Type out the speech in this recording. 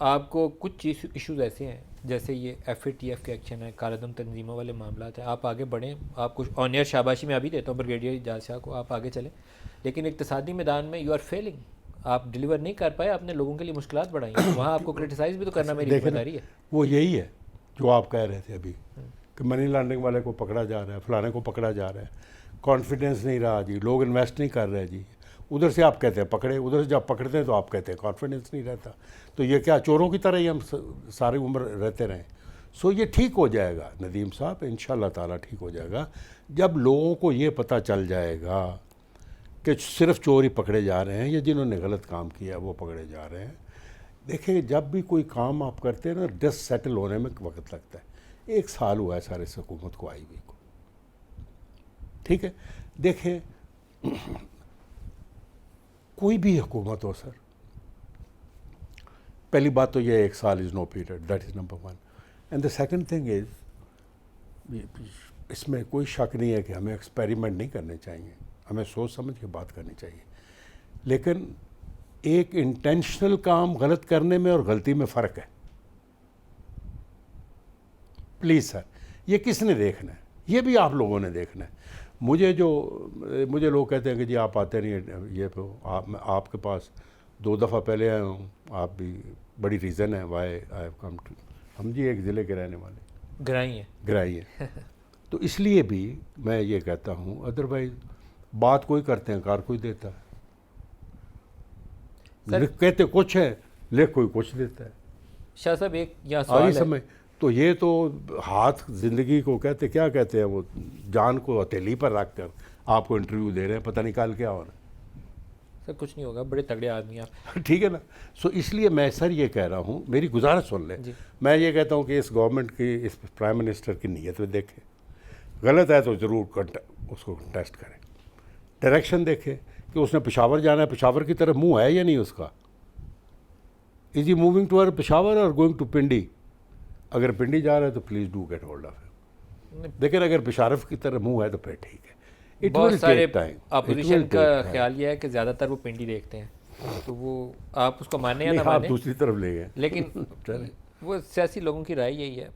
आपको कुछ इश्यूज़ ऐसे हैं जैसे ये FATF के एक्शन है, कालादम तंजीमों वाले मामला है, आप आगे बढ़ें, आप कुछ ऑन एयर शाबाशी मैं अभी देता हूँ ब्रिगेडियर इजाज़ शाह को, आप आगे चलें, लेकिन इक़्तिसादी मैदान में यू आर फेलिंग, आप डिलीवर नहीं कर पाए, आपने लोगों के लिए मुश्किलात बढ़ाई हैं, वहाँ आपको क्रिटिसाइज़ भी तो करना मेरी देखें ना, जिम्मेदारी है। वो यही है जो आप कह रहे थे अभी कि मनी लॉन्ड्रिंग वाले को पकड़ा जा रहा है, फलाने को पकड़ा जा रहा है, कॉन्फिडेंस नहीं रहा जी, लोग इन्वेस्ट नहीं कर रहे जी, उधर से आप कहते हैं पकड़े, उधर से जब पकड़ते हैं तो आप कहते हैं कॉन्फिडेंस नहीं रहता। तो ये क्या चोरों की तरह ही हम सारी उम्र रहते रहें? सो ये ठीक हो जाएगा नदीम साहब, इंशाल्लाह ताला ठीक हो जाएगा जब लोगों को ये पता चल जाएगा कि सिर्फ चोर ही पकड़े जा रहे हैं या जिन्होंने गलत काम किया वो पकड़े जा रहे हैं। देखिए, जब भी कोई काम आप करते हैं ना, डस्ट सेटल होने में वक्त लगता है। 1 साल हुआ है सारे इस हुकूमत को आई हुई को, ठीक है। देखें, कोई भी हुकूमत हो सर, पहली बात तो ये 1 साल is no period, that is number 1। And the second thing is, इसमें कोई शक नहीं है कि हमें एक्सपेरिमेंट नहीं करने चाहिए, हमें सोच समझ के बात करनी चाहिए, लेकिन एक इंटेंशनल काम गलत करने में और गलती में फ़र्क है। प्लीज़ सर, ये किसने देखना है? ये भी आप लोगों ने देखना है। मुझे लोग कहते हैं कि जी आप आते नहीं हैं, ये तो मैं आपके पास 2 दफ़ा पहले आया हूँ, आप भी बड़ी रीज़न है why I have come to. हम जी एक ज़िले के रहने वाले, ग्राई है तो इसलिए भी मैं ये कहता हूँ, अदरवाइज़ बात कोई करते हैं, कार कोई देता है। कहते कुछ है, लिख कोई कुछ देता है। शाह साहब एक यहाँ सवाल समय तो ये तो हाथ ज़िंदगी को कहते, क्या कहते हैं वो, जान को हथेली पर रख कर आपको इंटरव्यू दे रहे हैं, पता नहीं कल क्या हो रहा है। सर कुछ नहीं होगा, बड़े तगड़े आदमी आप। ठीक है ना। सो इसलिए मैं सर ये कह रहा हूँ, मेरी गुजारिश सुन लें। मैं ये कहता हूँ कि इस गवर्नमेंट की, इस प्राइम मिनिस्टर की नीयत में देखें, गलत है तो ज़रूर उसको टेस्ट करें, डायरेक्शन देखें कि उसने पेशावर जाना है, पेशावर की तरफ मुंह है या नहीं उसका। Is he moving toward Peshawar और गोइंग टू पिंडी? अगर पिंडी जा रहा है तो please do get hold of him. लेकिन अगर पेशावर की तरफ मुंह है तो फिर ठीक है। बहुत सारे अपोजिशन का ख्याल ये है कि ज़्यादातर वो पिंडी देखते हैं, तो वो आप उसको माने या ना माने, आप दूसरी तरफ ले गए लेकिन वो सियासी लोगों की राय यही है।